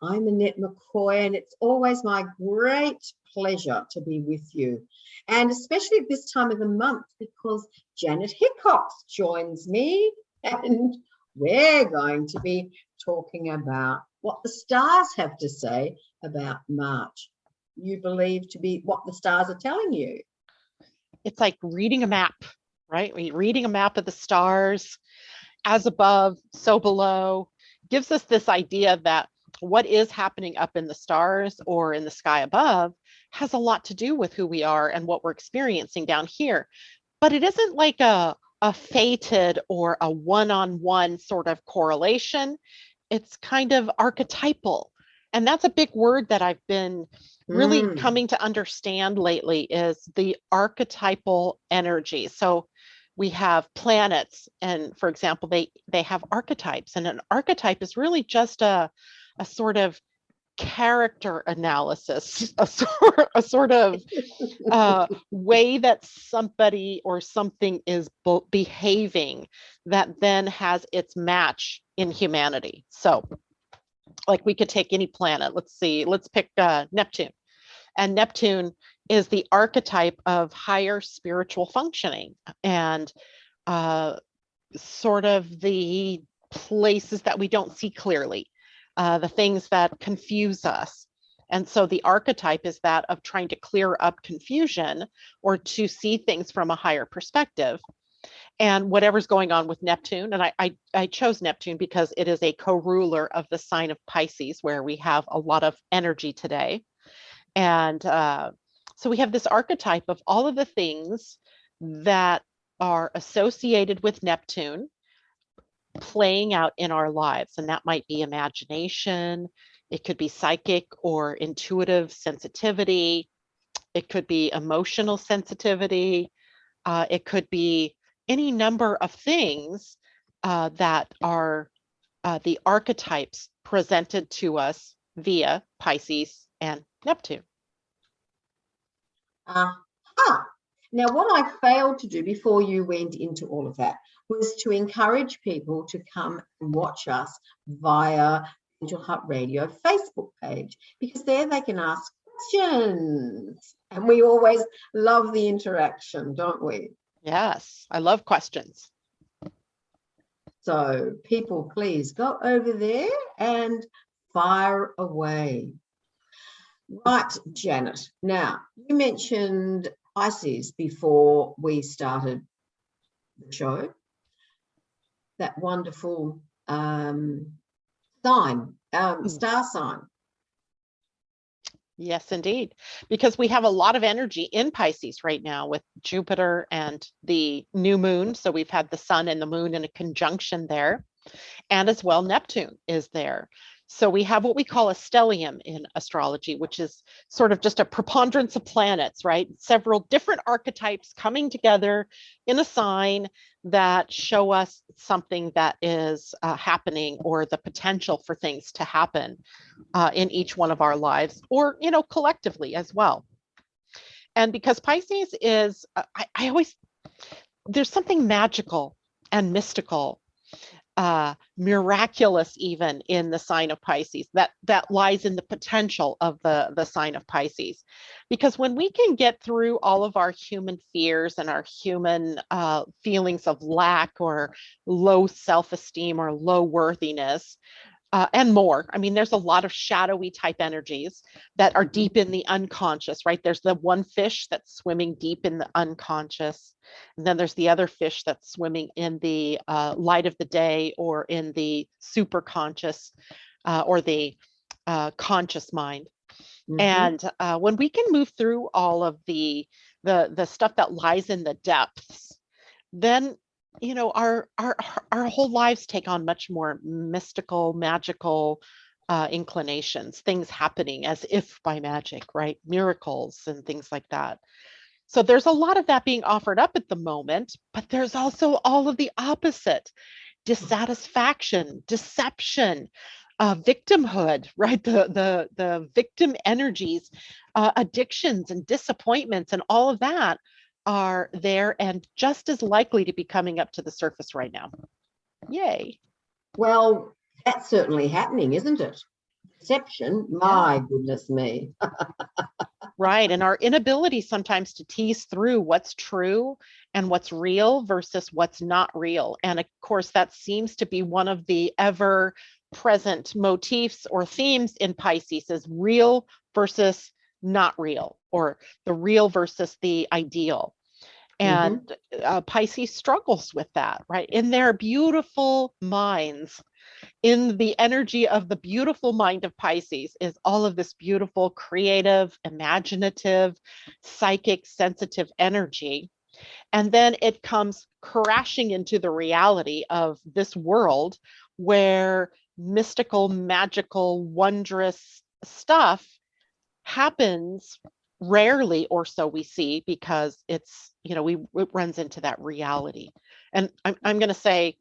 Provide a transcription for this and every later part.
I'm Annette McCoy, and it's always my great pleasure to be with you. And especially at this time of the month, because Janet Hickox joins me, and we're going to be talking about what the stars have to say about March. You believe to be what the stars are telling you. It's like reading a map, right? Reading a map of the stars, as above, so below, gives us this idea that what is happening up in the stars or in the sky above has a lot to do with who we are and what we're experiencing down here. But it isn't like a fated or a one-on-one sort of correlation. It's kind of archetypal. And that's a big word that I've been really coming to understand lately, is the archetypal energy. So we have planets, and for example, they have archetypes, and an archetype is really just a sort of character analysis, a sort of way that somebody or something is behaving that then has its match in humanity. So like we could take any planet. Let's pick Neptune. And Neptune is the archetype of higher spiritual functioning and sort of the places that we don't see clearly, the things that confuse us. And so the archetype is that of trying to clear up confusion or to see things from a higher perspective. And whatever's going on with Neptune, and I chose Neptune because it is a co-ruler of the sign of Pisces, where we have a lot of energy today. And so we have this archetype of all of the things that are associated with Neptune playing out in our lives. And that might be imagination. It could be psychic or intuitive sensitivity. It could be emotional sensitivity. It could be any number of things that are the archetypes presented to us via Pisces and Neptune. Now, what I failed to do before you went into all of that was to encourage people to come and watch us via Angel Hut Radio Facebook page, because there they can ask questions. And we always love the interaction, don't we? Yes, I love questions. So people, please go over there and fire away. Right, Janet. Now, you mentioned Pisces before we started the show. That wonderful sign, star sign. Yes, indeed. Because we have a lot of energy in Pisces right now with Jupiter and the new moon. So we've had the sun and the moon in a conjunction there. And as well, Neptune is there. So we have what we call a stellium in astrology, which is sort of just a preponderance of planets, right? Several different archetypes coming together in a sign that show us something that is happening, or the potential for things to happen in each one of our lives, or, collectively as well. And because Pisces is, I always, there's something magical and mystical, miraculous even in the sign of Pisces that lies in the potential of the sign of Pisces. Because when we can get through all of our human fears and our human feelings of lack or low self-esteem or low worthiness, and more. I mean, there's a lot of shadowy type energies that are deep in the unconscious, right? There's the one fish that's swimming deep in the unconscious. And then there's the other fish that's swimming in the light of the day, or in the super conscious, or the conscious mind. And when we can move through all of the stuff that lies in the depths, then our whole lives take on much more mystical, magical inclinations, things happening as if by magic, right? Miracles and things like that. So there's a lot of that being offered up at the moment, but there's also all of the opposite: dissatisfaction, deception, victimhood, right? The victim energies, addictions and disappointments and all of that are there, and just as likely to be coming up to the surface right now. Yay. Well, that's certainly happening, isn't it? Perception, my goodness me. Right. And our inability sometimes to tease through what's true and what's real versus what's not real. And of course, that seems to be one of the ever present motifs or themes in Pisces is real versus not real, or the real versus the ideal. And Pisces struggles with that, right? In their beautiful minds, in the energy of the beautiful mind of Pisces is all of this beautiful, creative, imaginative, psychic, sensitive energy. And then it comes crashing into the reality of this world where mystical, magical, wondrous stuff happens rarely, or so we see, because it's, it runs into that reality. And I'm going to say,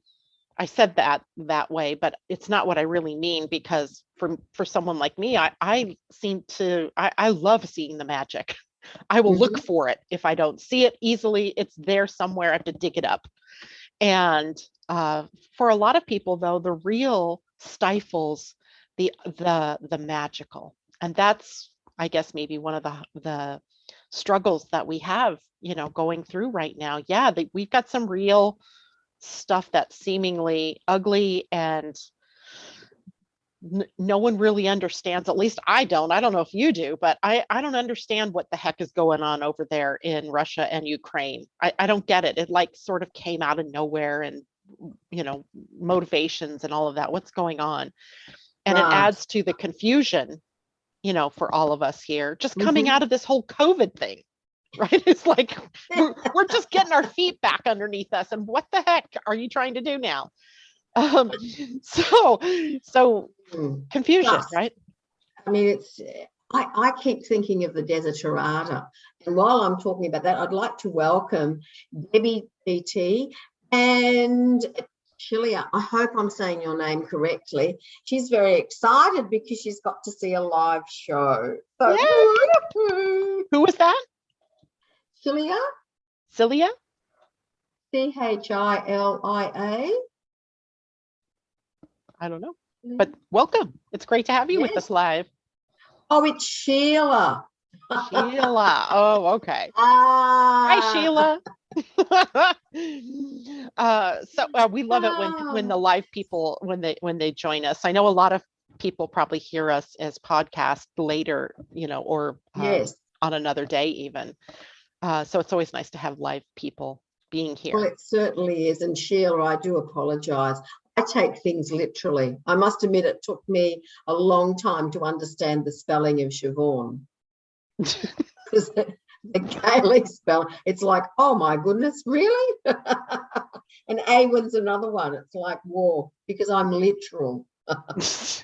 I said that way, but it's not what I really mean, because for someone like me, I love seeing the magic. I will look for it. If I don't see it easily, it's there somewhere. I have to dig it up. And for a lot of people, though, the real stifles the magical, and that's, I guess, maybe one of the struggles that we have, going through right now. Yeah, we've got some real stuff that's seemingly ugly and no one really understands. At least I don't know if you do, but I don't understand what the heck is going on over there in Russia and Ukraine. I don't get it. It like sort of came out of nowhere, and motivations and all of that. What's going on? And it adds to the confusion, for all of us here, just coming out of this whole COVID thing. Right? It's like we're just getting our feet back underneath us, and what the heck are you trying to do now? So confusion, right? I mean, I keep thinking of the Desiderata, and while I'm talking about that, I'd like to welcome Debbie PT and Chilia. I hope I'm saying your name correctly. She's very excited because she's got to see a live show. So, who was that? Cilia? Cilia? Chilia. I don't know, but welcome. It's great to have you with us live. Oh, it's Sheila. Sheila. Oh, okay. Hi, Sheila. So we love it when the live people, when they join us. I know a lot of people probably hear us as podcast later, or on another day even. So it's always nice to have live people being here. Well, it certainly is. And Sheila, I do apologize. I take things literally. I must admit it took me a long time to understand the spelling of Siobhan. Because the Gaelic spelling, it's like, oh my goodness, really? And Awin's another one. It's like war, because I'm literal. That's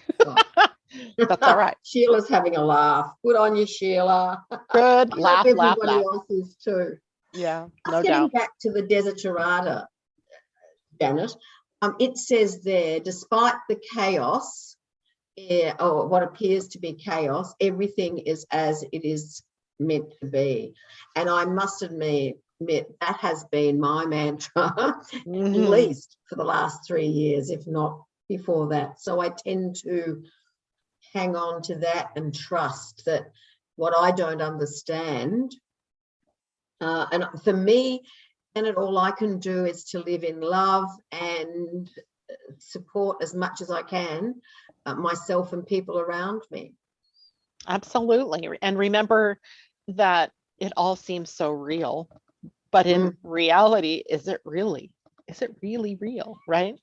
all right. Sheila's having a laugh. Good on you, Sheila. Good. Laugh. Everybody else is too. Yeah, no doubt. Getting back to the Desiderata, Janet, it says there, despite the chaos, or what appears to be chaos, everything is as it is meant to be. And I must admit that has been my mantra, at least for the last 3 years, if not before that. So I tend to hang on to that and trust that what I don't understand, and for me, and all I can do is to live in love and support as much as I can myself and people around me. Absolutely. And remember that it all seems so real, but in reality, is it really real, right?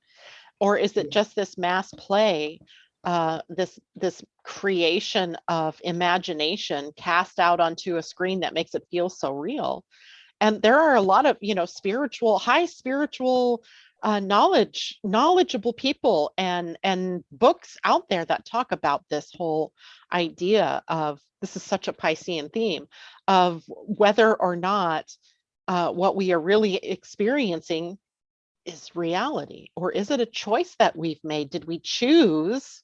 Or is it just this mass play, this creation of imagination cast out onto a screen that makes it feel so real? And there are a lot of, high spiritual, knowledgeable people and books out there that talk about this whole idea of, this is such a Piscean theme, of whether or not what we are really experiencing is reality, or is it a choice that we've made? Did we choose?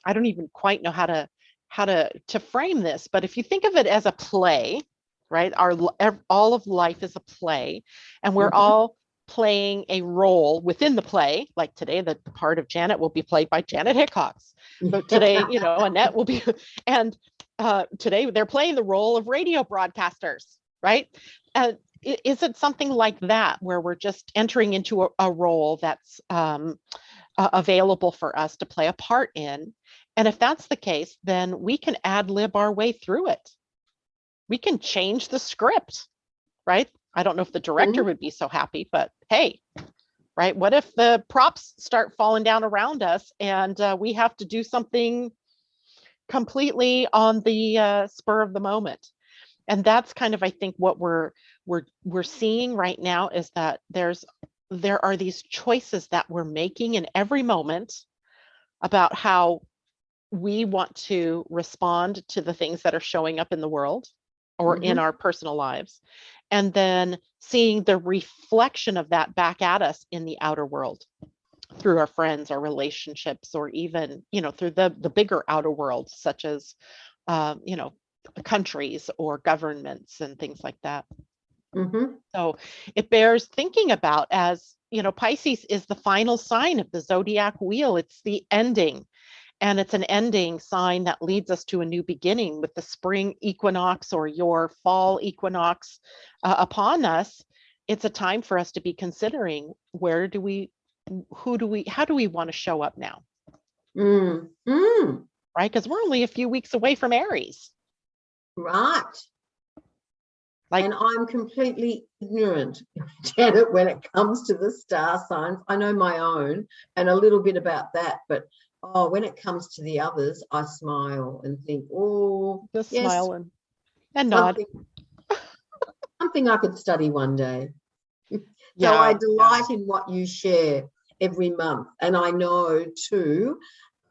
I don't even quite know how to frame this, but if you think of it as a play, right? All of life is a play, and we're all playing a role within the play. Like today, the part of Janet will be played by Janet Hickox. But today, Annette will be, and today they're playing the role of radio broadcasters, right? Is it something like that where we're just entering into a role that's available for us to play a part in? And if that's the case, then we can ad lib our way through it. We can change the script, right? I don't know if the director would be so happy, but hey, right? What if the props start falling down around us and we have to do something completely on the spur of the moment? And that's kind of, I think, what we're seeing right now is that there are these choices that we're making in every moment about how we want to respond to the things that are showing up in the world or in our personal lives, and then seeing the reflection of that back at us in the outer world through our friends, our relationships, or even, through the bigger outer world, such as, countries or governments and things like that. So it bears thinking about, as, Pisces is the final sign of the zodiac wheel. It's the ending. And it's an ending sign that leads us to a new beginning with the spring equinox or your fall equinox upon us. It's a time for us to be considering how do we want to show up now? Right? Because we're only a few weeks away from Aries. Right. And I'm completely ignorant, Janet, when it comes to the star signs. I know my own and a little bit about that, but when it comes to the others, I smile and think, just yes, smile and nod. Something I could study one day. So I delight in what you share every month. And I know too,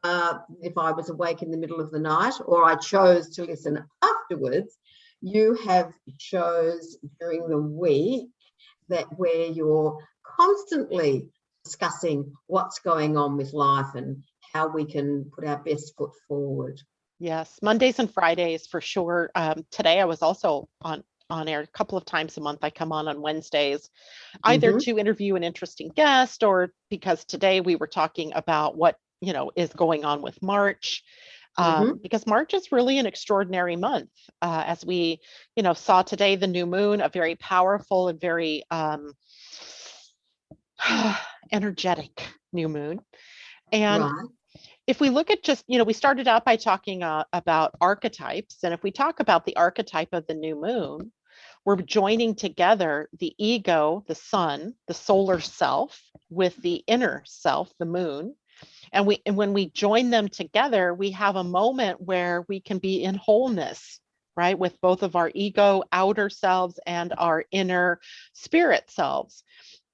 if I was awake in the middle of the night or I chose to listen afterwards, you have shows during the week where you're constantly discussing what's going on with life and how we can put our best foot forward. Yes, Mondays and Fridays for sure. Today I was also on air a couple of times a month. I come on Wednesdays, either to interview an interesting guest or because today we were talking about what, is going on with March. Because March is really an extraordinary month. As we, saw today, the new moon, a very powerful and very energetic new moon. And if we look at just, we started out by talking about archetypes. And if we talk about the archetype of the new moon, we're joining together the ego, the sun, the solar self with the inner self, the moon. And when we join them together, we have a moment where we can be in wholeness, right? With both of our ego, outer selves, and our inner spirit selves.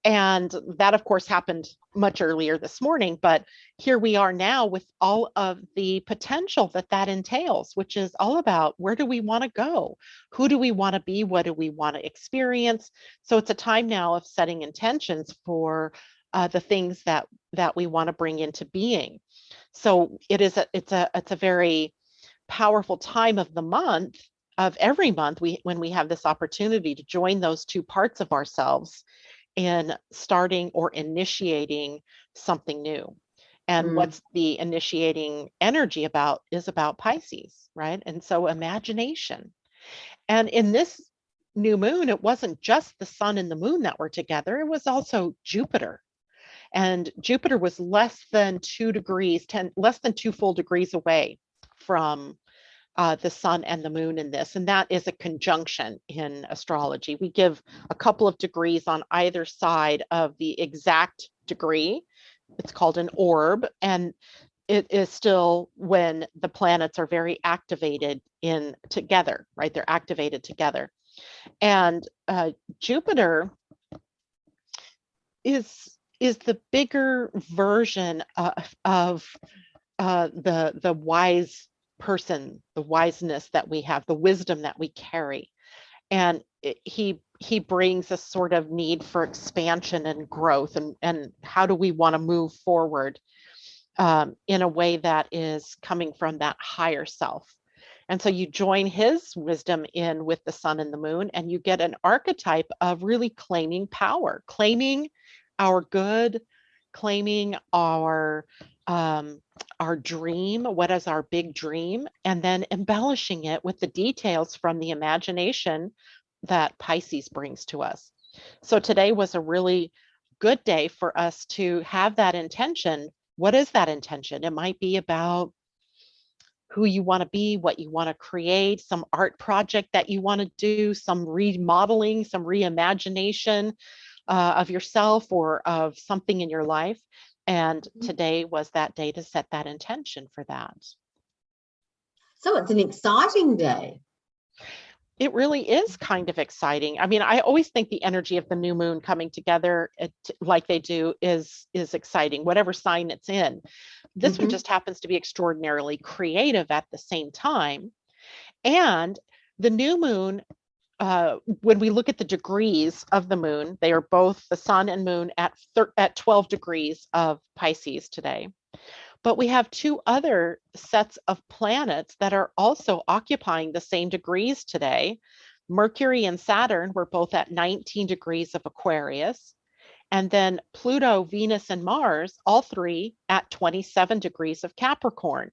And that, of course, happened much earlier this morning, but here we are now with all of the potential that entails, which is all about where do we want to go? Who do we want to be? What do we want to experience? So it's a time now of setting intentions for the things that we want to bring into being. So it's a very powerful time of the month, of every month, when we have this opportunity to join those two parts of ourselves in starting or initiating something new. And what's the initiating energy about is about Pisces, right? And so imagination. And in this new moon, it wasn't just the sun and the moon that were together, it was also Jupiter. And Jupiter was less than 2 full degrees away from the sun and the moon in this. And that is a conjunction in astrology. We give a couple of degrees on either side of the exact degree. It's called an orb. And it is still when the planets are very activated together, right? They're activated together. And Jupiter is the bigger version of the wise person, the wiseness that we have, the wisdom that we carry. And he brings a sort of need for expansion and growth, and how do we want to move forward in a way that is coming from that higher self. And so you join his wisdom in with the sun and the moon, and you get an archetype of really claiming power, claiming our good, claiming our dream, what is our big dream, and then embellishing it with the details from the imagination that Pisces brings to us. So today was a really good day for us to have that intention. What is that intention? It might be about who you want to be, what you want to create, some art project that you want to do, some remodeling, some reimagination of yourself or of something in your life. And today was that day to set that intention for that. So it's an exciting day. It really is kind of exciting. I mean, I always think the energy of the new moon coming together like they do is exciting, whatever sign it's in. This one just happens to be extraordinarily creative at the same time. And the new moon, when we look at the degrees of the moon, they are both the sun and moon at 12 degrees of Pisces today. But we have two other sets of planets that are also occupying the same degrees today. Mercury and Saturn were both at 19 degrees of Aquarius. And then Pluto, Venus, and Mars, all three at 27 degrees of Capricorn.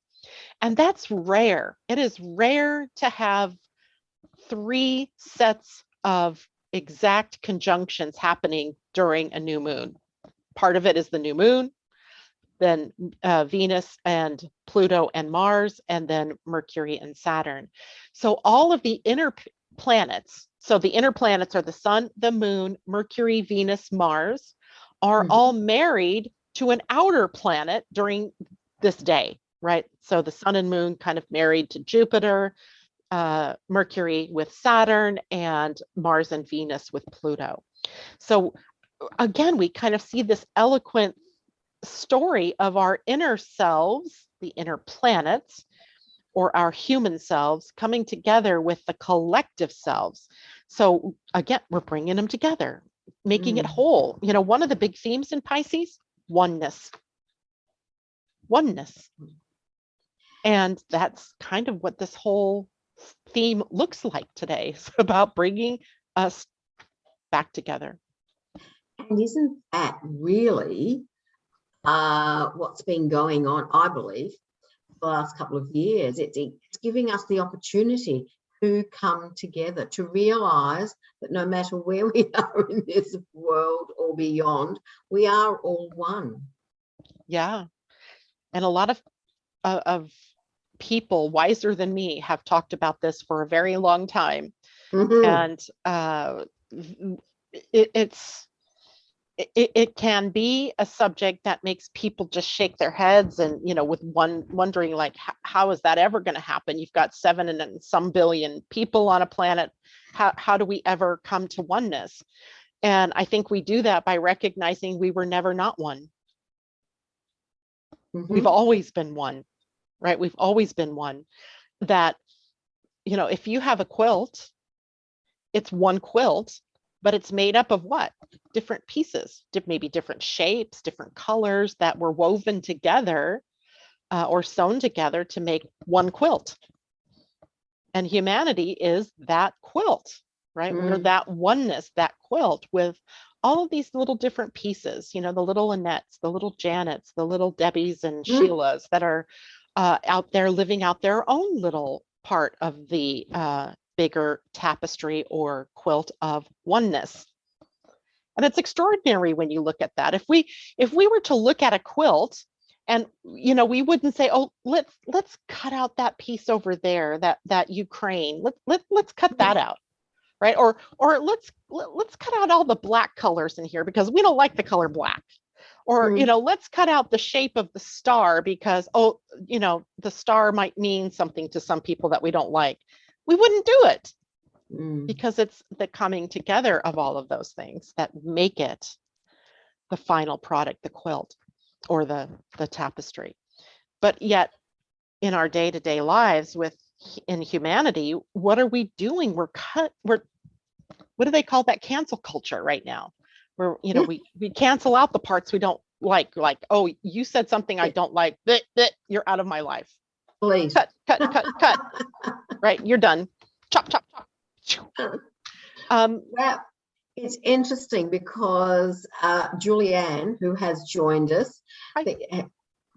And that's rare. It is rare to have three sets of exact conjunctions happening during a new moon. Part of it is the new moon, then Venus and Pluto and Mars, and then Mercury and Saturn. So all of the inner planets, so the inner planets are the sun, the moon, Mercury, Venus, Mars, are all married to an outer planet during this day, right? So the sun and moon kind of married to Jupiter, Mercury with Saturn, and Mars and Venus with Pluto. So again, we kind of see this eloquent story of our inner selves, the inner planets, or our human selves coming together with the collective selves. So again, we're bringing them together, making it whole. You know, one of the big themes in Pisces, oneness. And that's kind of what this whole theme looks like today. It's about bringing us back together. And isn't that really what's been going on, I believe, for the last couple of years? It's giving us the opportunity to come together, to realize that no matter where we are in this world or beyond, we are all one. Yeah. And a lot of people wiser than me have talked about this for a very long time. And it can be a subject that makes people just shake their heads and, you know, with wondering like, how is that ever going to happen? You've got 7 and some billion people on a planet. How do we ever come to oneness? And I think we do that by recognizing we were never not one. We've always been one, right? We've always been one. That, you know, if you have a quilt, it's one quilt, but it's made up of what? Different pieces, maybe different shapes, different colors that were woven together or sewn together to make one quilt. And humanity is that quilt, right? We're that oneness, that quilt with all of these little different pieces, you know, the little Annettes, the little Janets, the little Debbies and Sheilas that are out there living out their own little part of the bigger tapestry or quilt of oneness. And it's extraordinary when you look at that. If we were to look at a quilt and, you know, we wouldn't say, oh, let's cut out that piece over there, that Ukraine, let's cut that out, right? Or let's cut out all the black colors in here because we don't like the color black. Or, you know, let's cut out the shape of the star because, oh, you know, the star might mean something to some people that we don't like. We wouldn't do it because it's the coming together of all of those things that make it the final product, the quilt or the tapestry. But yet in our day-to-day lives in humanity, what are we doing? We're what do they call that? Cancel culture right now. Where, you know, we cancel out the parts we don't like, oh, you said something I don't like, that you're out of my life. Please. Cut. Right, you're done. Chop, chop, chop. Well, it's interesting because Julianne, who has joined us,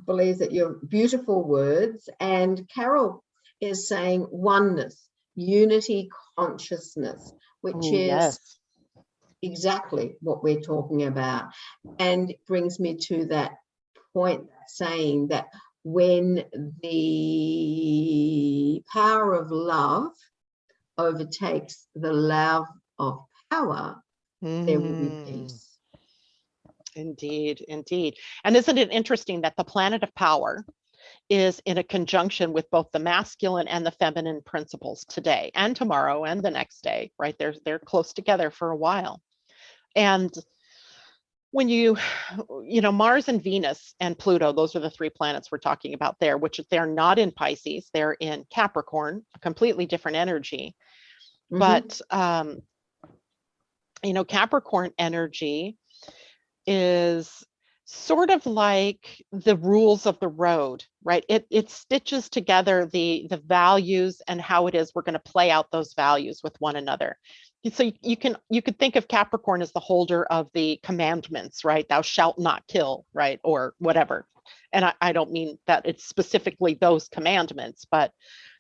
believes that you're beautiful words, and Carol is saying oneness, unity, consciousness, which is yes. exactly what we're talking about. And it brings me to that point saying that when the power of love overtakes the love of power, there will be peace. Indeed, indeed. And isn't it interesting that the planet of power is in a conjunction with both the masculine and the feminine principles today and tomorrow and the next day, right? They're close together for a while. And when Mars and Venus and Pluto, those are the three planets we're talking about there, which they're not in Pisces, they're in Capricorn, a completely different energy. But, Capricorn energy is sort of like the rules of the road, right? It stitches together the values and how it is we're going to play out those values with one another. So you could think of Capricorn as the holder of the commandments, right? Thou shalt not kill, right? Or whatever. And I don't mean that it's specifically those commandments, but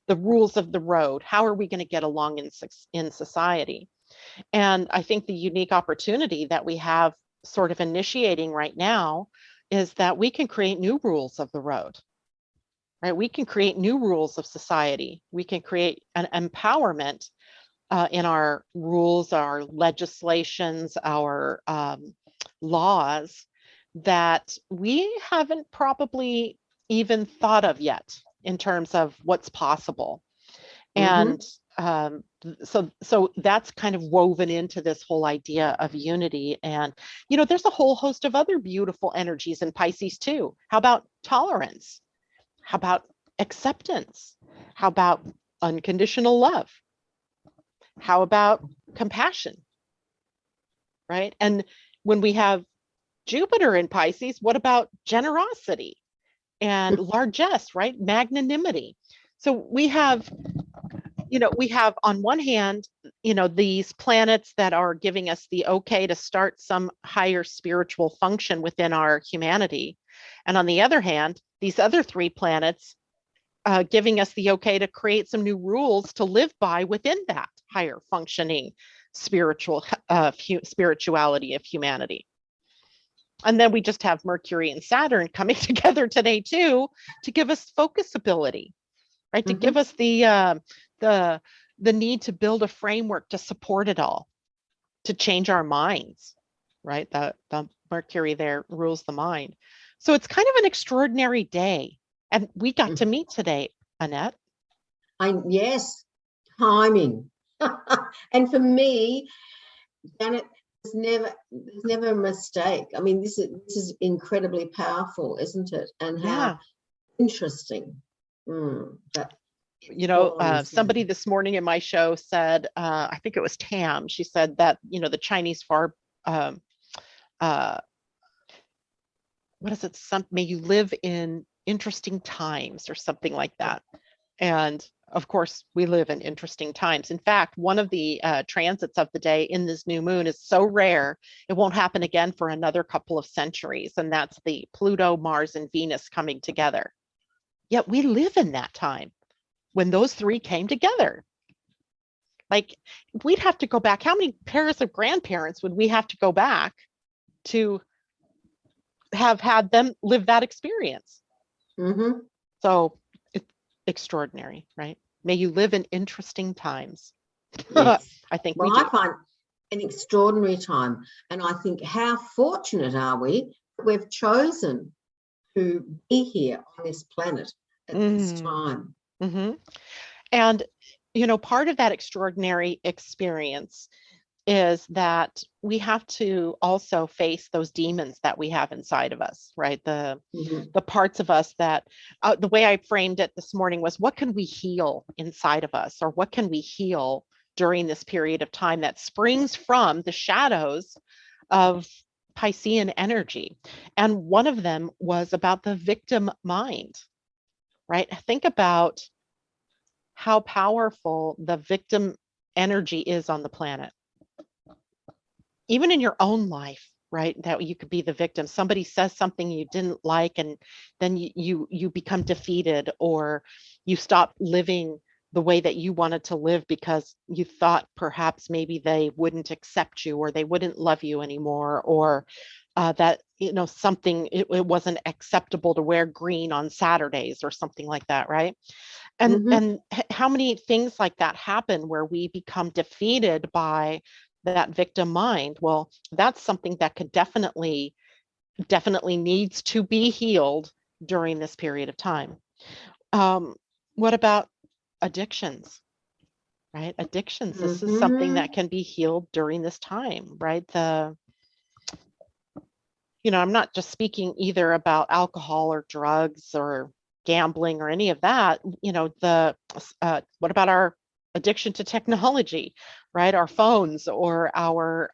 the rules of the road. How are we going to get along in society? And I think the unique opportunity that we have sort of initiating right now is that we can create new rules of the road, right? We can create new rules of society. We can create an empowerment in our rules, our legislations, our laws that we haven't probably even thought of yet in terms of what's possible. And so that's kind of woven into this whole idea of unity. And, there's a whole host of other beautiful energies in Pisces too. How about tolerance? How about acceptance? How about unconditional love? How about compassion? Right? And when we have Jupiter in Pisces, what about generosity and largesse, right? Magnanimity. So we have on one hand, these planets that are giving us the okay to start some higher spiritual function within our humanity. And on the other hand, these other three planets giving us the okay to create some new rules to live by within that higher functioning spirituality of humanity. And then we just have Mercury and Saturn coming together today too, to give us focus ability, right? To give us the need to build a framework to support it all, to change our minds, right? The Mercury there rules the mind. So it's kind of an extraordinary day. And we got to meet today, Annette. Yes, timing. And for me, Janet, there's never a mistake. I mean, this is incredibly powerful, isn't it? And how interesting. Somebody this morning in my show said, I think it was Tam, she said that, the Chinese what is it? May you live in interesting times or something like that. And of course, we live in interesting times. In fact, one of the transits of the day in this new moon is so rare, it won't happen again for another couple of centuries. And that's the Pluto, Mars, and Venus coming together. Yet we live in that time when those three came together. Like, we'd have to go back. How many pairs of grandparents would we have to go back to have had them live that experience? So it's extraordinary, right? May you live in interesting times. Yes. I think I find an extraordinary time. And I think how fortunate are we that we've chosen to be here on this planet at this time. And, part of that extraordinary experience is that we have to also face those demons that we have inside of us, right? The parts of us that, the way I framed it this morning was, what can we heal inside of us, or what can we heal during this period of time that springs from the shadows of Piscean energy? And one of them was about the victim mind, right? Think about how powerful the victim energy is on the planet. Even in your own life, right? That you could be the victim. Somebody says something you didn't like, and then you become defeated, or you stop living the way that you wanted to live because you thought perhaps maybe they wouldn't accept you, or they wouldn't love you anymore, or that something, it wasn't acceptable to wear green on Saturdays or something like that, right? And how many things like that happen where we become defeated by that victim mind? Well, that's something that could definitely needs to be healed during this period of time. What about addictions? Right? Addictions. This is something that can be healed during this time, right? I'm not just speaking either about alcohol or drugs or gambling or any of that. What about our addiction to technology, right? Our phones, or our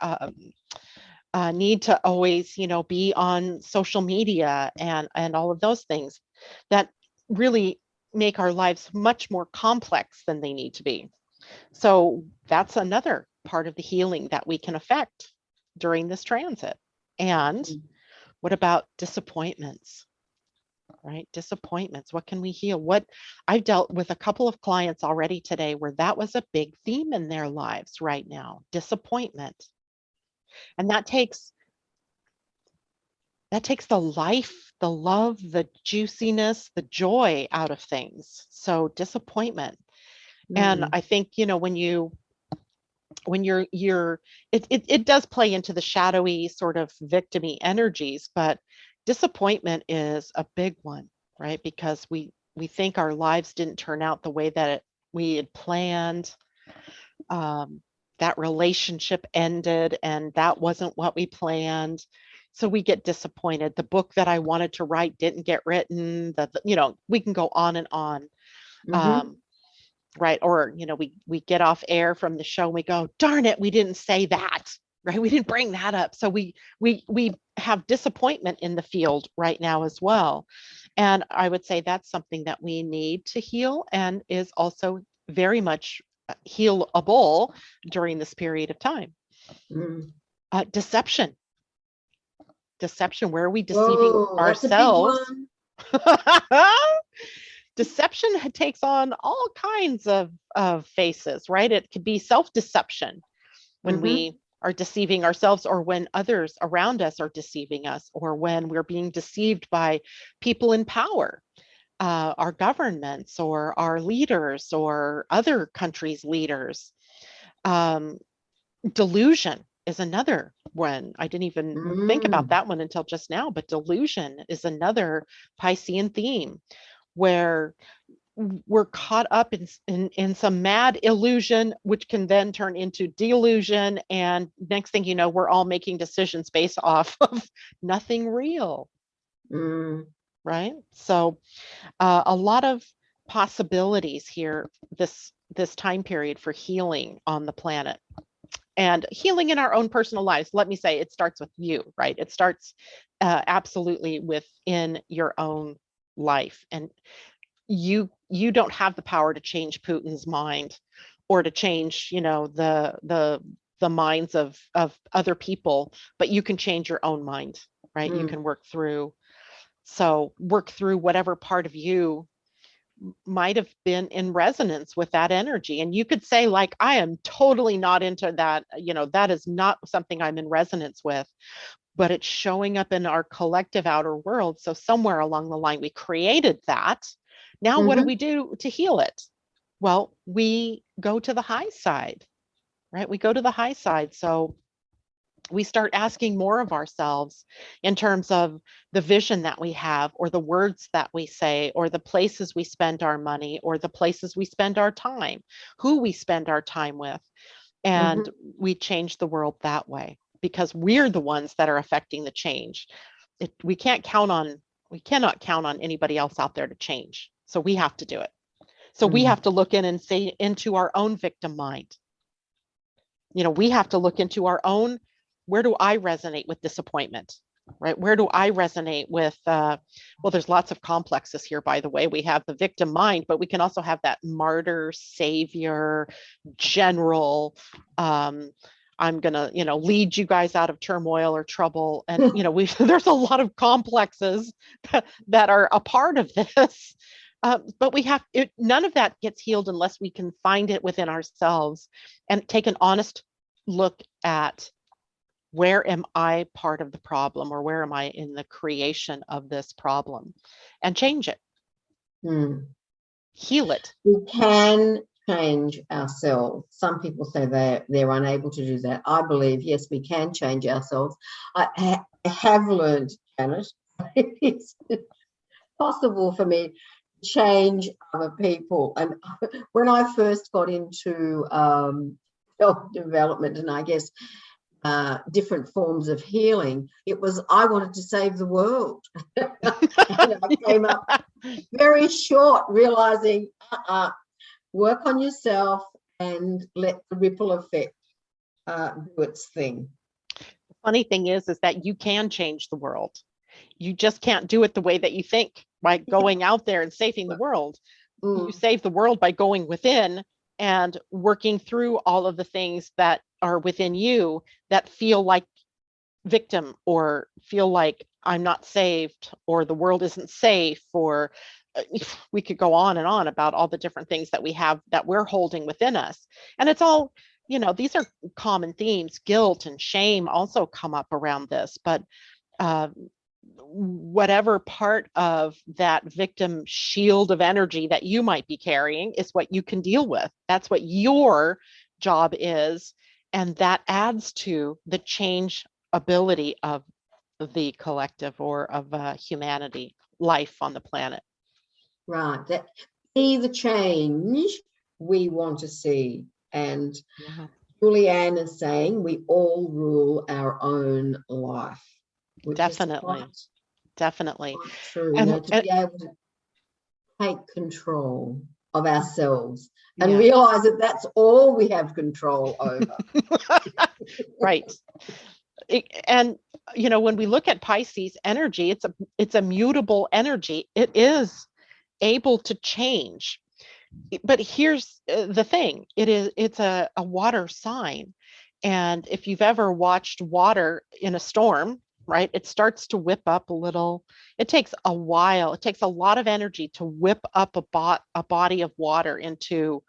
need to always, be on social media and all of those things that really make our lives much more complex than they need to be. So that's another part of the healing that we can affect during this transit. And what about disappointments? Right? Disappointments. What can we heal? I've dealt with a couple of clients already today where that was a big theme in their lives right now, disappointment. And that takes the life, the love, the juiciness, the joy out of things. So disappointment. And I think, when it does play into the shadowy sort of victim-y energies, but disappointment is a big one, right? Because we think our lives didn't turn out the way that we had planned. That relationship ended and that wasn't what we planned. So we get disappointed. The book that I wanted to write didn't get written. We can go on and on. Right. Or, we get off air from the show and we go, darn it, we didn't say that, right? We didn't bring that up. So we have disappointment in the field right now as well. And I would say that's something that we need to heal, and is also very much healable during this period of time. Deception. Where are we deceiving ourselves? Deception takes on all kinds of faces, right? It could be self-deception when we are deceiving ourselves, or when others around us are deceiving us, or when we're being deceived by people in power, our governments, or our leaders, or other countries' leaders. Delusion is another one. I didn't even think about that one until just now, but delusion is another Piscean theme, where we're caught up in some mad illusion, which can then turn into delusion. And next thing you know, we're all making decisions based off of nothing real. Right? So a lot of possibilities here, this time period for healing on the planet. And healing in our own personal lives. Let me say, it starts with you, right? It starts absolutely within your own life. And you don't have the power to change Putin's mind, or to change, the minds of other people, but you can change your own mind, right? You can work through whatever part of you might have been in resonance with that energy. And you could say, like, I am totally not into that, that is not something I'm in resonance with, but it's showing up in our collective outer world. So somewhere along the line, we created that. Now, what do we do to heal it? Well, we go to the high side, right? We go to the high side. So we start asking more of ourselves in terms of the vision that we have, or the words that we say, or the places we spend our money, or the places we spend our time, who we spend our time with. And we change the world that way, because we're the ones that are affecting the change. We cannot count on anybody else out there to change. So we have to do it. So we have to look in and say into our own victim mind. We have to look into our own, where do I resonate with disappointment? right? Where do I resonate with, well, there's lots of complexes here, by the way. We have the victim mind, but we can also have that martyr, savior, general, I'm going to, lead you guys out of turmoil or trouble. And, there's a lot of complexes that are a part of this. But none of that gets healed unless we can find it within ourselves and take an honest look at, where am I part of the problem, or where am I in the creation of this problem, and change it, heal it. We can change ourselves. Some people say they're unable to do that. I believe, yes, we can change ourselves. I have learned, Janet, it's possible for me to change other people. And when I first got into self-development, and I guess different forms of healing, it was I wanted to save the world. And I came up very short, realizing work on yourself and let the ripple effect do its thing. The funny thing is that you can change the world. You just can't do it the way that you think, by going out there and saving the world. You save the world by going within and working through all of the things that are within you that feel like victim, or feel like I'm not saved, or the world isn't safe, or we could go on and on about all the different things that we have that we're holding within us. And it's all, these are common themes. Guilt and shame also come up around this, but whatever part of that victim shield of energy that you might be carrying is what you can deal with. That's what your job is. And that adds to the change ability of the collective, or of humanity, life on the planet. Right. That be the change we want to see. And Julianne is saying we all rule our own life. Definitely. Definitely. True. To be able to take control of ourselves and realize that that's all we have control over. Right. And when we look at Pisces energy, it's a mutable energy. It is able to change. But here's the thing. It's a water sign. And if you've ever watched water in a storm, right, it starts to whip up a little. It takes a while. It takes a lot of energy to whip up a body of water into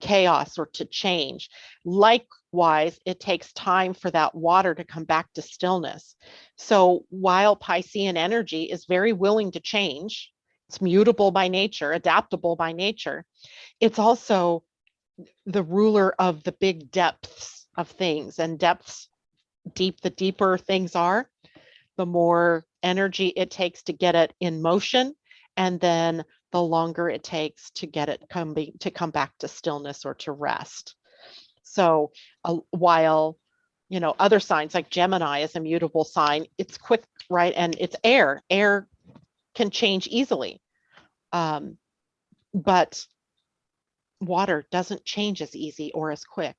chaos, or to change. Likewise, it takes time for that water to come back to stillness. So while Piscean energy is very willing to change, it's mutable by nature, adaptable by nature, it's also the ruler of the big depths of things. And depths, the deeper things are, the more energy it takes to get it in motion, and then the longer it takes to get it to come back to stillness or to rest. So while other signs like Gemini is a mutable sign, it's quick, right? And it's air can change easily, but water doesn't change as easy or as quick.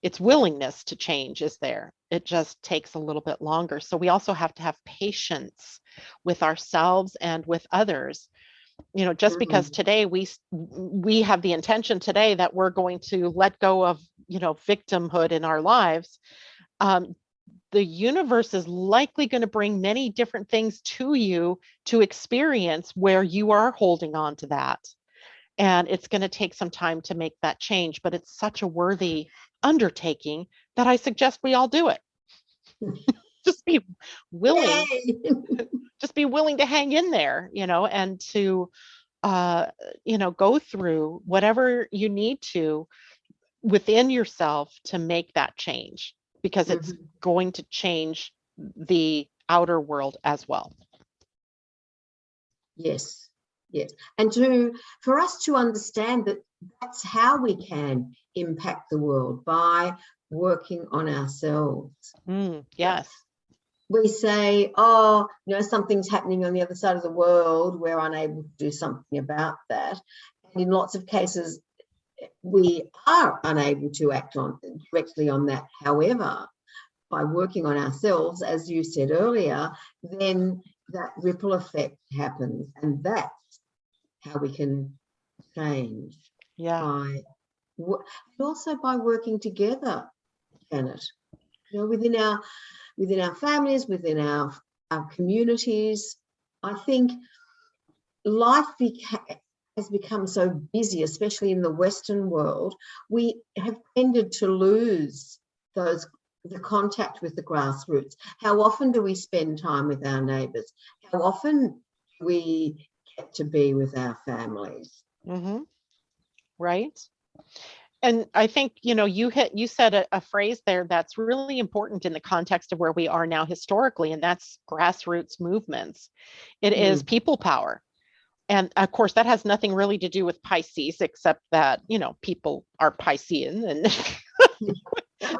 Its willingness to change is there. It just takes a little bit longer. So we also have to have patience with ourselves and with others. Just because today we have the intention today that we're going to let go of, victimhood in our lives, the universe is likely going to bring many different things to you to experience where you are holding on to that. And it's going to take some time to make that change, but it's such a worthy undertaking that I suggest we all do it. Just be willing. Just be willing to hang in there, and to, go through whatever you need to within yourself to make that change, because it's going to change the outer world as well. Yes. And for us to understand that that's how we can impact the world, by working on ourselves. Yes. We say, something's happening on the other side of the world. We're unable to do something about that. And in lots of cases, we are unable to act directly on that. However, by working on ourselves, as you said earlier, then that ripple effect happens. And that's how we can change. Yeah. And also by working together, Janet. Within our families, within our communities. I think life has become so busy, especially in the Western world. We have tended to lose the contact with the grassroots. How often do we spend time with our neighbours? How often do we get to be with our families? Mm-hmm. Right. And I think, you said a phrase there that's really important in the context of where we are now historically, and that's grassroots movements. It is people power. And of course, that has nothing really to do with Pisces, except that, people are Piscean, and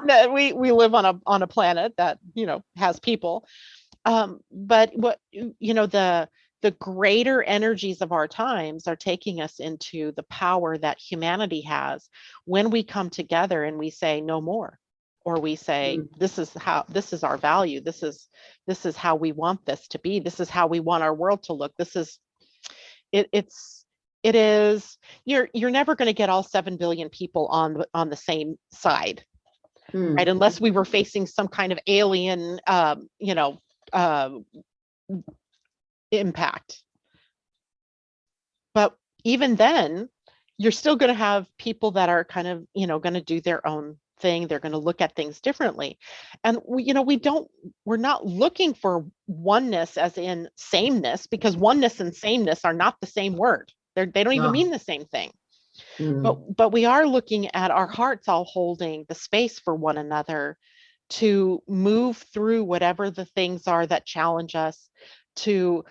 that we live on a planet that, has people. But what, the greater energies of our times are taking us into the power that humanity has when we come together and we say no more, or we say this is our value, this is how we want this to be, this is how we want our world to look, this is it is you're never going to get all 7 billion people on the same side, right? Unless we were facing some kind of alien impact. But even then, you're still going to have people that are kind of, going to do their own thing. They're going to look at things differently. And we're not looking for oneness as in sameness, because oneness and sameness are not the same word. They don't even mean the same thing. But we are looking at our hearts all holding the space for one another to move through whatever the things are that challenge us. To,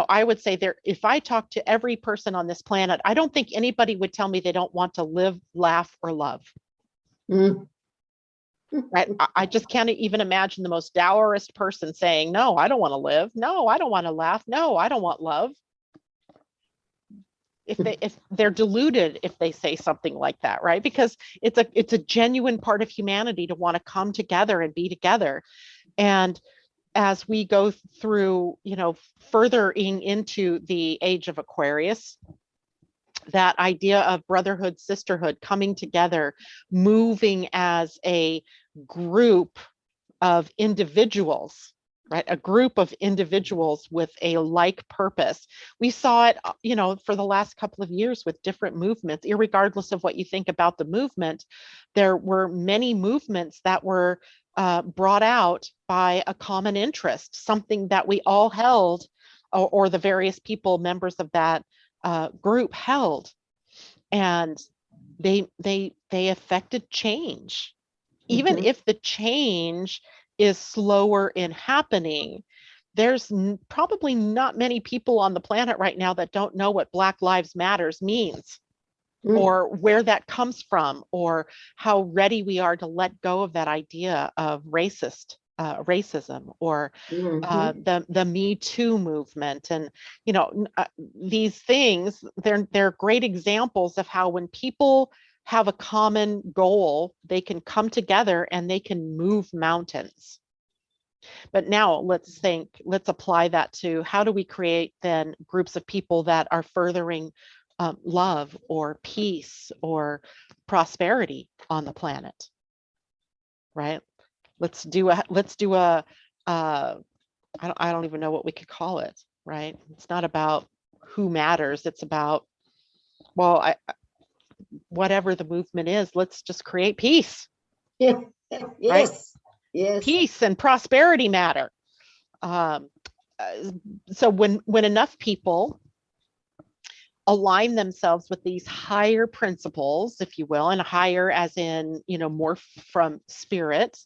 I would say if I talk to every person on this planet, I don't think anybody would tell me they don't want to live, laugh, or love. Right? I just can't even imagine the most dourest person saying, no, I don't want to live. No, I don't want to laugh. No, I don't want love. If they're deluded, if they say something like that, right? Because it's a genuine part of humanity to want to come together and be together. And as we go through, furthering into the age of Aquarius, that idea of brotherhood, sisterhood, coming together, moving as a group of individuals, right? A group of individuals with a like purpose. We saw it, for the last couple of years with different movements, irregardless of what you think about the movement. There were many movements that were brought out by a common interest, something that we all held, or the various people, members of that group held, and they affected change. Even if the change is slower in happening, there's probably not many people on the planet right now that don't know what Black Lives Matters means, or where that comes from, or how ready we are to let go of that idea of racism, or the Me Too movement. And these things, they're great examples of how when people have a common goal, they can come together and they can move mountains. But now let's apply that to how do we create then groups of people that are furthering love or peace or prosperity on the planet, right? Let's do a I don't even know what we could call it, right? It's not about who matters. It's about, whatever the movement is, let's just create peace. Yeah. Yes. Right? Yes. Peace and prosperity matter. So when enough people align themselves with these higher principles, if you will, and higher as in, more from spirit,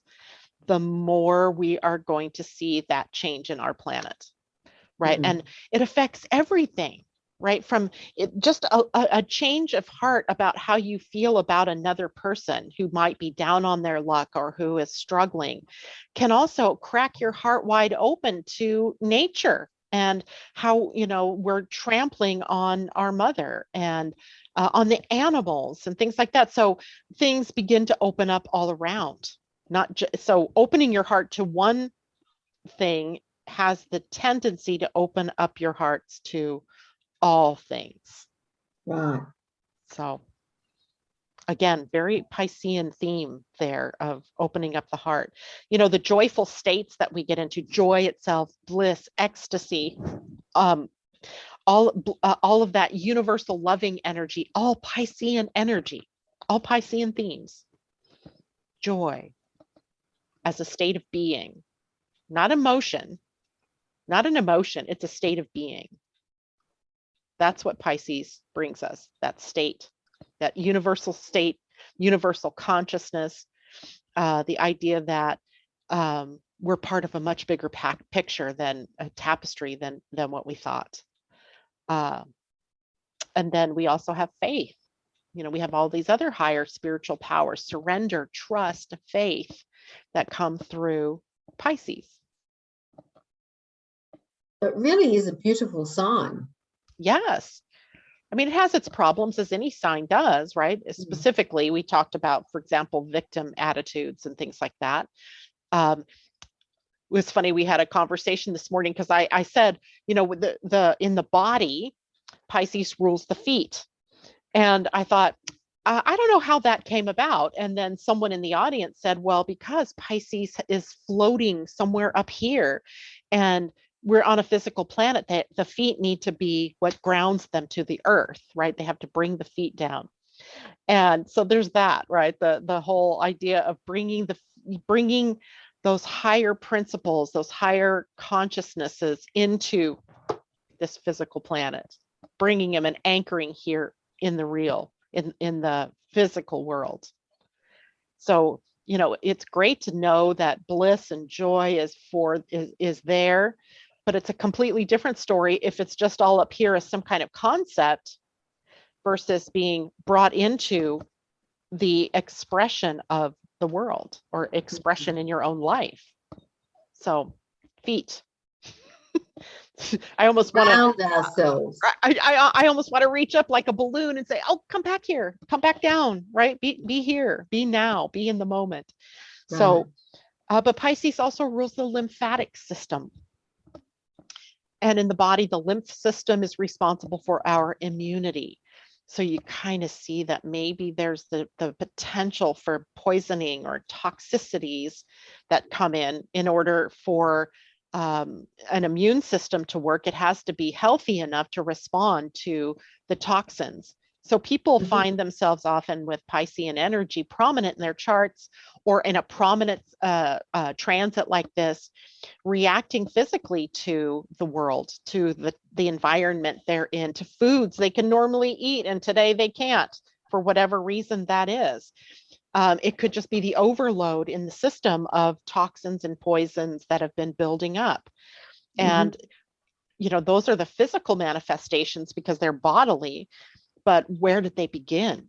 the more we are going to see that change in our planet, right? And it affects everything, right? From just a change of heart about how you feel about another person who might be down on their luck or who is struggling can also crack your heart wide open to nature and how, we're trampling on our mother and on the animals and things like that. So things begin to open up all around. So opening your heart to one thing has the tendency to open up your hearts to all things. Right. So again, very Piscean theme there of opening up the heart. The joyful states that we get into, joy itself, bliss, ecstasy, all of that universal loving energy, all Piscean energy, all Piscean themes. Joy as a state of being, not emotion, not an emotion, it's a state of being. That's what Pisces brings us, that state, that universal state, universal consciousness, the idea that we're part of a much bigger picture than a tapestry than what we thought. And then we also have faith. We have all these other higher spiritual powers, surrender, trust, faith that come through Pisces. It really is a beautiful sign. Yes. I mean, it has its problems, as any sign does, right? Specifically, we talked about, for example, victim attitudes and things like that. It was funny, we had a conversation this morning because I said, with in the body, Pisces rules the feet. And I thought, I don't know how that came about. And then someone in the audience said, well, because Pisces is floating somewhere up here and we're on a physical planet, that the feet need to be what grounds them to the earth, right? They have to bring the feet down. And so there's that, right? The whole idea of bringing those higher principles, those higher consciousnesses into this physical planet, bringing them and anchoring here in the real, in the physical world. So, it's great to know that bliss and joy is there, but it's a completely different story if it's just all up here as some kind of concept versus being brought into the expression of the world or expression in your own life. So, feet. I almost want Ground ourselves. I almost want to reach up like a balloon and say, "Oh, come back here, come back down, right? Be here, be now, be in the moment." Right. So, but Pisces also rules the lymphatic system, and in the body, the lymph system is responsible for our immunity. So you kind of see that maybe there's the potential for poisoning or toxicities that come in order for an immune system to work. It has to be healthy enough to respond to the toxins. So people find themselves often with Piscean energy prominent in their charts or in a prominent transit like this, reacting physically to the world, to the environment they're in, to foods they can normally eat, and today they can't for whatever reason that is. It could just be the overload in the system of toxins and poisons that have been building up. And, those are the physical manifestations because they're bodily, but where did they begin,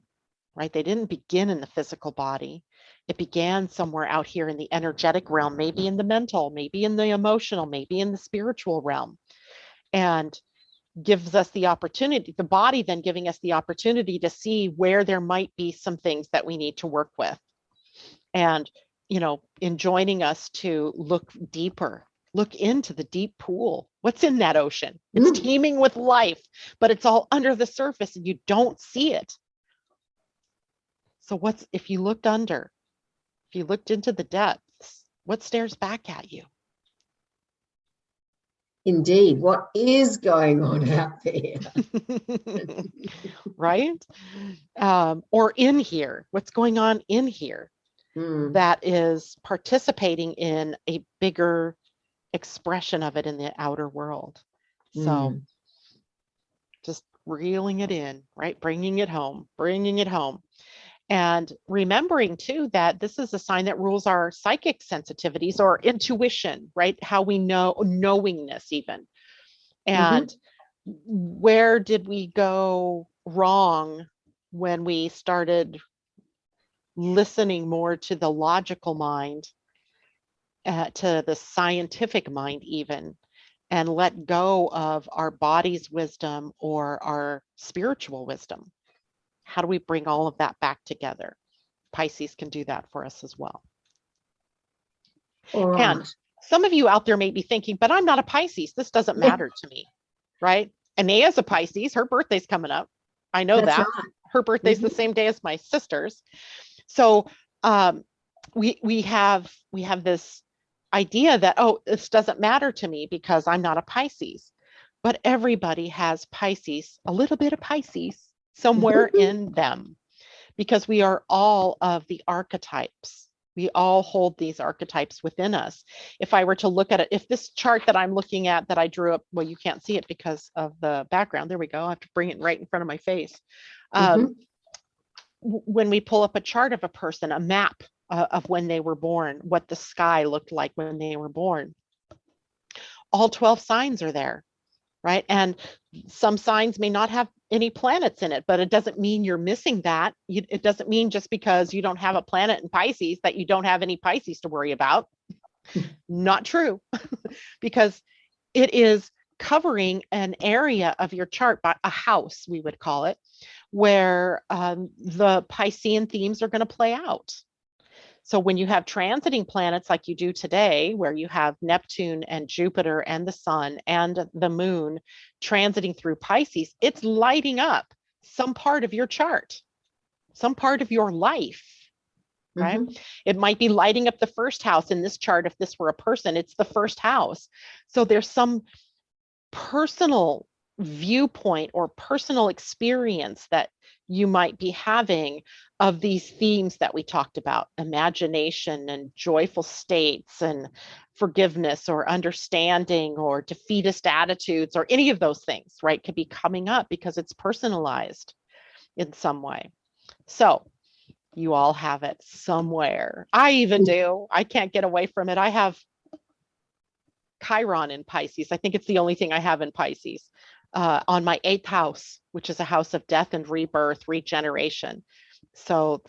right? They didn't begin in the physical body. It began somewhere out here in the energetic realm, maybe in the mental, maybe in the emotional, maybe in the spiritual realm. And gives us the opportunity, the body then giving us the opportunity to see where there might be some things that we need to work with. And, in joining us to look deeper, look into the deep pool. What's in that ocean? It's teeming with life, but it's all under the surface and you don't see it. So if you looked under, if you looked into the depths, what stares back at you? Indeed, what is going on out there? Right? Or in here, what's going on in here that is participating in a bigger expression of it in the outer world. So just reeling it in, right? Bringing it home. And remembering too that this is a sign that rules our psychic sensitivities or intuition, right? How we know, knowingness even. And where did we go wrong when we started listening more to the logical mind, to the scientific mind even, and let go of our body's wisdom or our spiritual wisdom? How do we bring all of that back together? Pisces can do that for us as well. All right. And some of you out there may be thinking, but I'm not a Pisces. This doesn't matter to me, right? Annea's a Pisces. Her birthday's coming up. I know That's that. right. Her birthday's the same day as my sister's. So we have this idea that, oh, this doesn't matter to me because I'm not a Pisces. But everybody has Pisces, a little bit of Pisces somewhere in them, because we are all of the archetypes. We all hold these archetypes within us. If I were to look at it, if this chart that I'm looking at that I drew up, well, you can't see it because of the background. There we go. I have to bring it right in front of my face. When we pull up a chart of a person, a map of when they were born, what the sky looked like when they were born, all 12 signs are there, right? And some signs may not have any planets in it, but it doesn't mean you're missing that. It doesn't mean just because you don't have a planet in Pisces that you don't have any Pisces to worry about. Not true, because it is covering an area of your chart, by a house, we would call it, where the Piscean themes are going to play out. So when you have transiting planets like you do today, where you have Neptune and Jupiter and the sun and the moon transiting through Pisces, it's lighting up some part of your chart, some part of your life, right? It might be lighting up the first house in this chart. If this were a person, it's the first house. So there's some personal viewpoint or personal experience that you might be having of these themes that we talked about: imagination and joyful states and forgiveness or understanding or defeatist attitudes or any of those things, right? Could be coming up because it's personalized in some way. So you all have it somewhere. I even do. I can't get away from it. I have Chiron in Pisces. I think it's the only thing I have in Pisces, on my 8th house, which is a house of death and rebirth, regeneration. So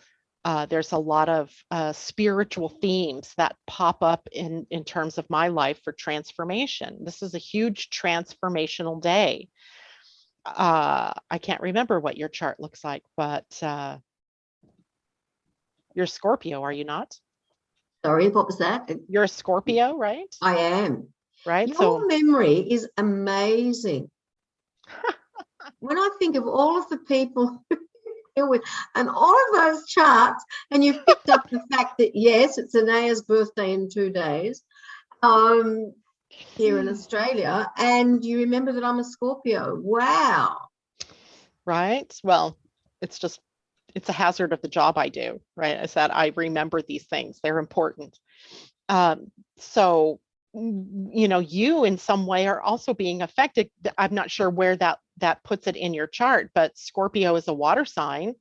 there's a lot of spiritual themes that pop up in terms of my life for transformation. This is a huge transformational day. I can't remember what your chart looks like, but you're Scorpio, are you not? Sorry, what was that? You're a Scorpio, right? I am. Right. Your memory is amazing. When I think of all of the people with and all of those charts, and you've picked up the fact that yes, it's Annea's birthday in 2 days here in Australia, and you remember that I'm a Scorpio. Wow. Right. Well, it's a hazard of the job I do, right? I said I remember these things. They're important. So you in some way are also being affected. I'm not sure where that puts it in your chart, but Scorpio is a water sign.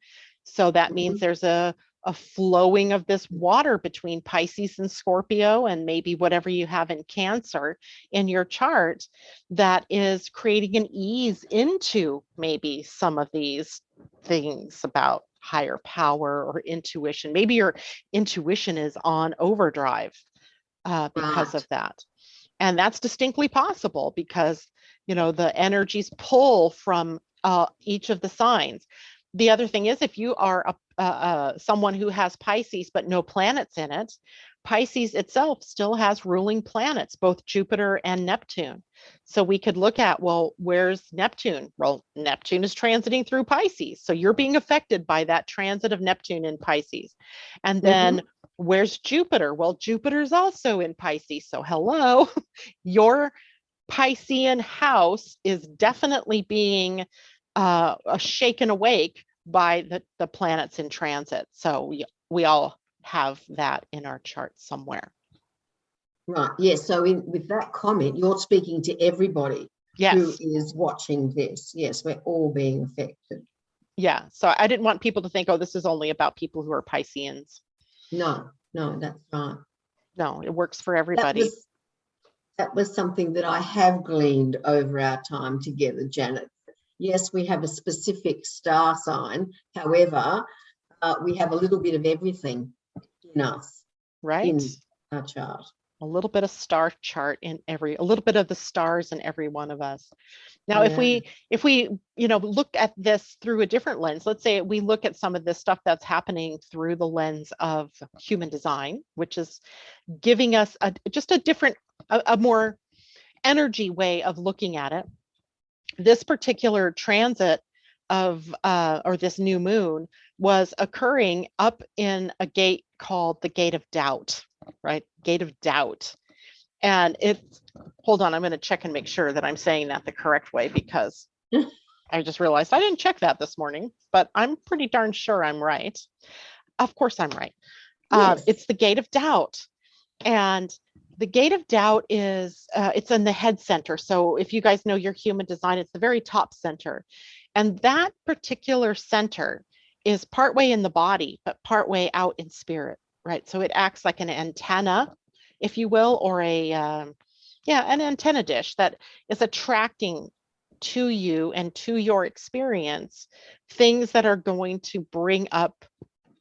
So that means there's a flowing of this water between Pisces and Scorpio, and maybe whatever you have in Cancer in your chart that is creating an ease into maybe some of these things about higher power or intuition. Maybe your intuition is on overdrive because of that. And that's distinctly possible because, the energies pull from each of the signs. The other thing is, if you are someone who has Pisces but no planets in it, Pisces itself still has ruling planets, both Jupiter and Neptune. So we could look at, well, where's Neptune? Well, Neptune is transiting through Pisces. So you're being affected by that transit of Neptune in Pisces. And then where's Jupiter? Well, Jupiter's also in Pisces. So hello, your Piscean house is definitely being shaken awake by the planets in transit. So we all have that in our chart somewhere. Right. Yes. So with that comment, you're speaking to everybody who is watching this. Yes, we're all being affected. Yeah. So I didn't want people to think, oh, this is only about people who are Pisceans. No, that's right. No, it works for everybody. That was something that I have gleaned over our time together, Janet. Yes, we have a specific star sign. However, we have a little bit of everything in us, right? In our chart. A little bit of star chart a little bit of the stars in every one of us. Now, Yeah. if we, look at this through a different lens, let's say we look at some of this stuff that's happening through the lens of human design, which is giving us just a different, a more energy way of looking at it. This particular transit of, or this new moon was occurring up in a gate called the Gate of Doubt, right? Gate of Doubt. And it's, hold on, I'm going to check and make sure that I'm saying that the correct way, because I just realized I didn't check that this morning, but I'm pretty darn sure I'm right. Of course I'm right. Yes. It's the Gate of Doubt. And the Gate of Doubt is, it's in the head center. So if you guys know your human design, it's the very top center. And that particular center is partway in the body, but partway out in spirit, right? So it acts like an antenna, if you will, or an antenna dish that is attracting to you and to your experience things that are going to bring up,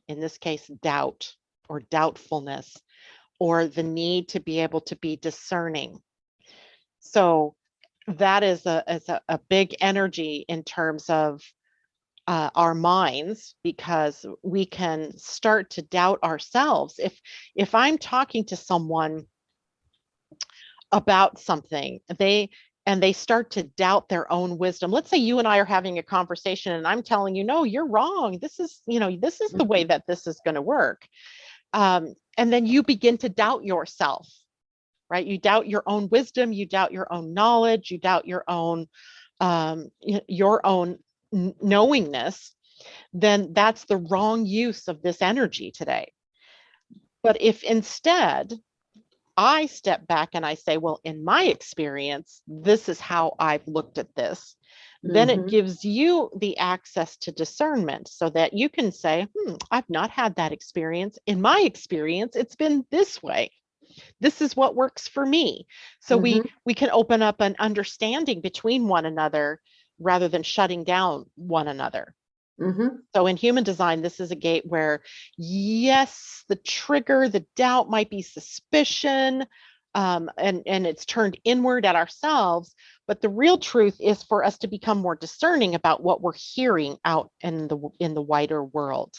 in this case, doubt or doubtfulness, or the need to be able to be discerning. So that is a big energy in terms of our minds, because we can start to doubt ourselves. If I'm talking to someone about something, they start to doubt their own wisdom. Let's say you and I are having a conversation and I'm telling you, no, you're wrong. This is the way that this is going to work. And then you begin to doubt yourself, right? You doubt your own wisdom, you doubt your own knowledge, you doubt your own knowingness. Then that's the wrong use of this energy today. But if instead I step back and I say, well, in my experience, this is how I've looked at this, then it gives you the access to discernment so that you can say, I've not had that experience. In my experience, it's been this way. This is what works for me. So we can open up an understanding between one another rather than shutting down one another. So in human design, this is a gate where, yes, the trigger, the doubt might be suspicion, and it's turned inward at ourselves. But the real truth is for us to become more discerning about what we're hearing out in the wider world.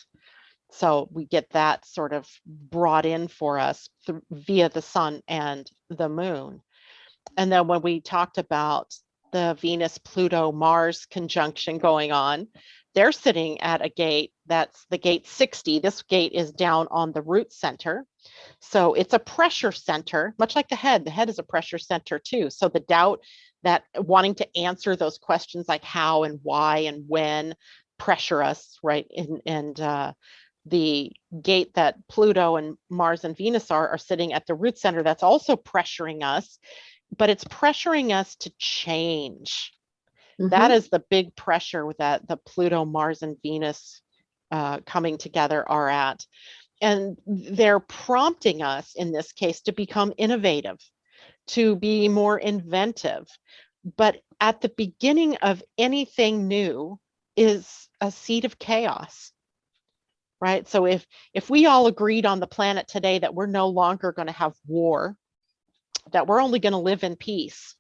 So we get that sort of brought in for us via the sun and the moon. And then when we talked about the Venus, Pluto, Mars conjunction going on, they're sitting at a gate that's the gate 60. This gate is down on the root center. So it's a pressure center, much like the head. The head is a pressure center too. So the doubt, that wanting to answer those questions like how and why and when, pressure us, right? And the gate that Pluto and Mars and Venus are sitting at the root center, that's also pressuring us, but it's pressuring us to change. That is the big pressure that the Pluto, Mars, and Venus coming together are at. And they're prompting us, in this case, to become innovative, to be more inventive. But at the beginning of anything new is a seed of chaos, right? So if we all agreed on the planet today that we're no longer going to have war, that we're only going to live in peace,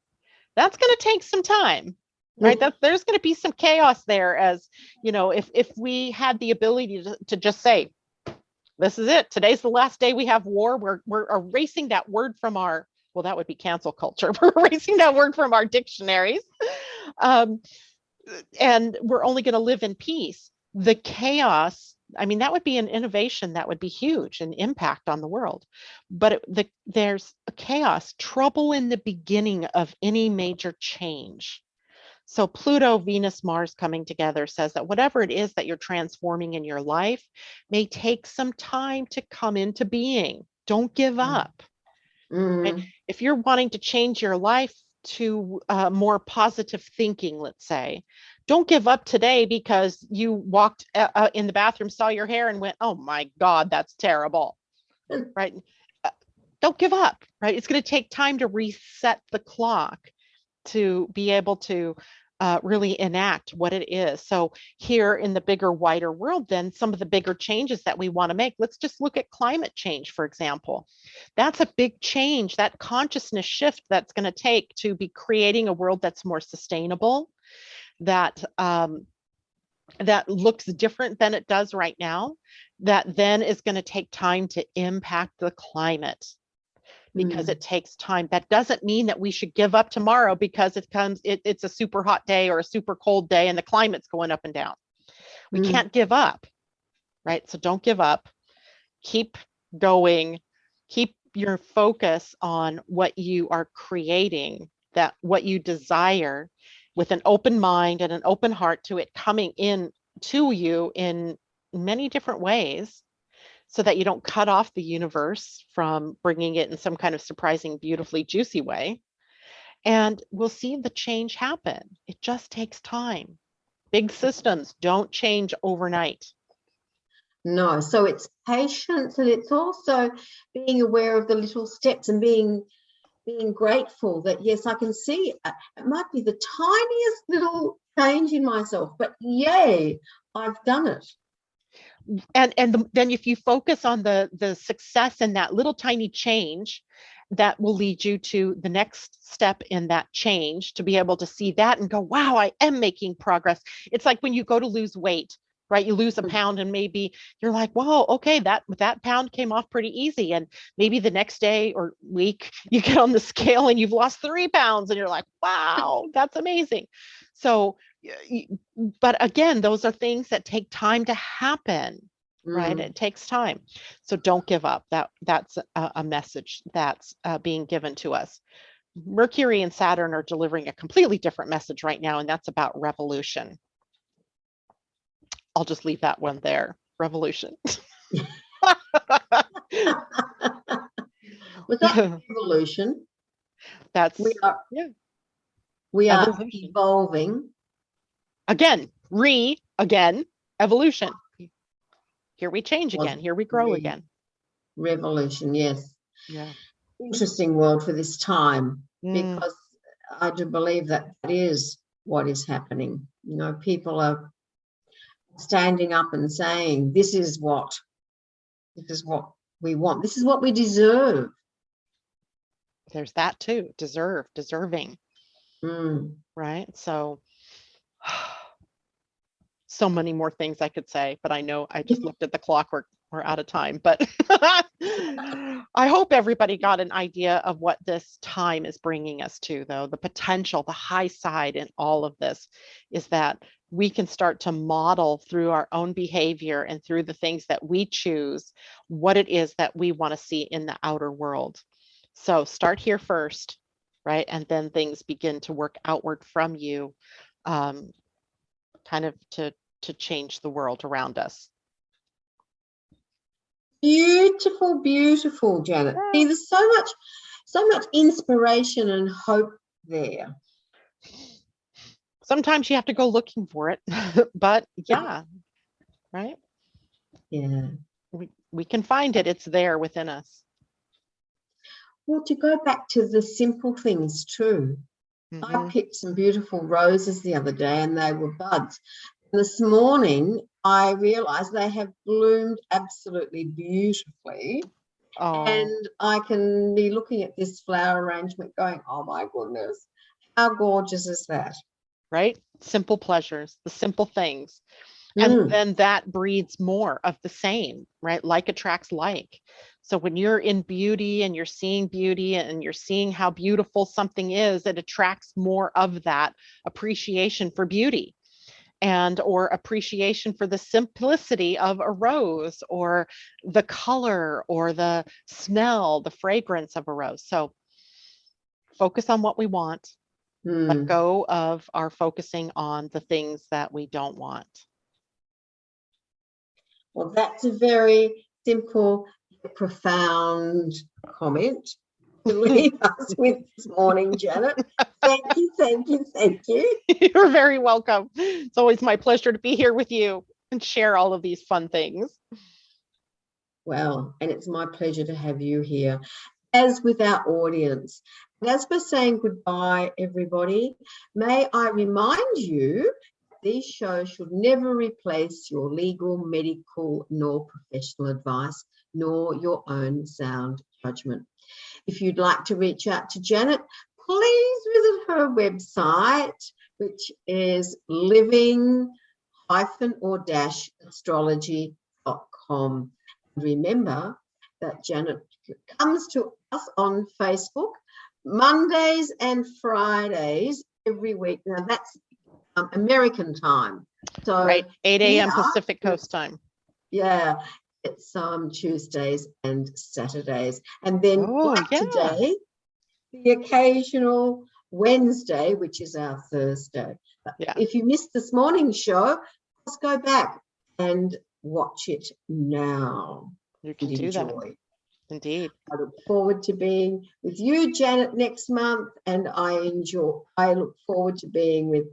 that's going to take some time. Right, there's going to be some chaos there, as if we had the ability to just say, this is it, today's the last day we have war, we're erasing that word from our, well, that would be cancel culture. We're erasing that word from our dictionaries, and we're only going to live in peace. The chaos, I mean, that would be an innovation that would be huge, an impact on the world. But there's a chaos, trouble in the beginning of any major change. So Pluto, Venus, Mars coming together says that whatever it is that you're transforming in your life may take some time to come into being. Don't give up. Right? If you're wanting to change your life to more positive thinking, let's say, don't give up today because you walked in the bathroom, saw your hair and went, oh my God, that's terrible. Right? Don't give up, right? It's going to take time to reset the clock to be able to really enact what it is. So here in the bigger, wider world, then some of the bigger changes that we want to make, let's just look at climate change, for example. That's a big change, that consciousness shift that's going to take to be creating a world that's more sustainable, that that looks different than it does right now, that then is going to take time to impact the climate, because it takes time. That doesn't mean that we should give up tomorrow because it's a super hot day or a super cold day and the climate's going up and down. We can't give up, right? So don't give up. Keep going. Keep your focus on what you are creating, that what you desire, with an open mind and an open heart to it coming in to you in many different ways, so that you don't cut off the universe from bringing it in some kind of surprising, beautifully juicy way. And we'll see the change happen. It just takes time. Big systems don't change overnight. No, so it's patience, and it's also being aware of the little steps and being grateful that, yes, I can see it might be the tiniest little change in myself, but yay, I've done it. And then if you focus on the success in that little tiny change, that will lead you to the next step in that change, to be able to see that and go, wow, I am making progress. It's like when you go to lose weight, right? You lose a pound and maybe you're like, whoa, okay, that pound came off pretty easy. And maybe the next day or week you get on the scale and you've lost 3 pounds and you're like, wow, that's amazing. So, but again, those are things that take time to happen, right? It takes time. So don't give up. That's a message that's being given to us. Mercury and Saturn are delivering a completely different message right now, and that's about revolution. I'll just leave that one there. Revolution. Was that evolution? That's we are evolving. Again, evolution. Here we change again. Here we grow again. Revolution, yes. Yeah. Interesting world for this time, because I do believe that is what is happening. You know, people are standing up and saying, this is what we want. This is what we deserve. There's that too. Deserving. Right? So many more things I could say, but I know I just looked at the clock. We're out of time, but I hope everybody got an idea of what this time is bringing us to, though. The potential, the high side in all of this is that we can start to model through our own behavior and through the things that we choose what it is that we want to see in the outer world. So start here first, right? And then things begin to work outward from you, kind of to change the world around us. Beautiful, beautiful, Janet. See, there's so much inspiration and hope there. Sometimes you have to go looking for it, but yeah, right? Yeah. We can find it. It's there within us. Well, to go back to the simple things too. I picked some beautiful roses the other day and they were buds. And this morning, I realized they have bloomed absolutely beautifully. Oh. And I can be looking at this flower arrangement going, oh my goodness, how gorgeous is that? Right? Simple pleasures, the simple things. And then that breeds more of the same, right? Like attracts like. So when you're in beauty and you're seeing how beautiful something is, it attracts more of that appreciation for beauty, and or appreciation for the simplicity of a rose, or the color, or the smell, the fragrance of a rose. So focus on what we want. Let go of our focusing on the things that we don't want. Well, that's a very simple, profound comment to leave us with this morning, Janet. Thank you. You're very welcome. It's always my pleasure to be here with you and share all of these fun things. Well, and it's my pleasure to have you here, as with our audience. And as we're saying goodbye, everybody, may I remind you, these shows should never replace your legal, medical, nor professional advice, nor your own sound judgment. If you'd like to reach out to Janet, please visit her website, which is living-or-astrology.com. Remember that Janet comes to us on Facebook Mondays and Fridays every week. Now that's American time. So right, 8 a.m. Pacific Coast time. Yeah, it's Tuesdays and Saturdays. And then today, the occasional Wednesday, which is our Thursday. Yeah. If you missed this morning's show, just go back and watch it now. You can do that. Indeed. I look forward to being with you, Janet, next month, and I look forward to being with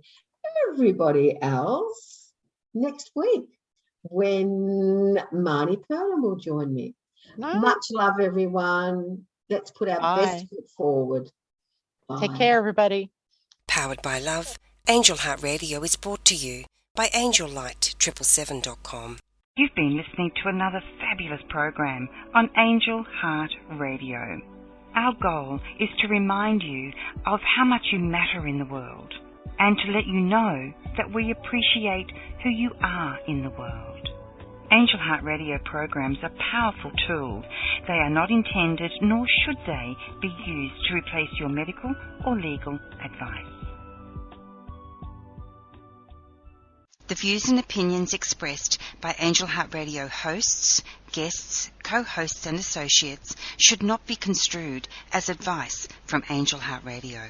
everybody else next week when Marnie Perlin will join me. Nice. Much love, everyone. Let's put our best foot forward. Bye. Take care, everybody. Powered by love, Angel Heart Radio is brought to you by AngelLight777.com. You've been listening to another fabulous program on Angel Heart Radio. Our goal is to remind you of how much you matter in the world and to let you know that we appreciate who you are in the world. Angel Heart Radio programs are powerful tools. They are not intended, nor should they, be used to replace your medical or legal advice. The views and opinions expressed by Angel Heart Radio hosts, guests, co-hosts and associates should not be construed as advice from Angel Heart Radio.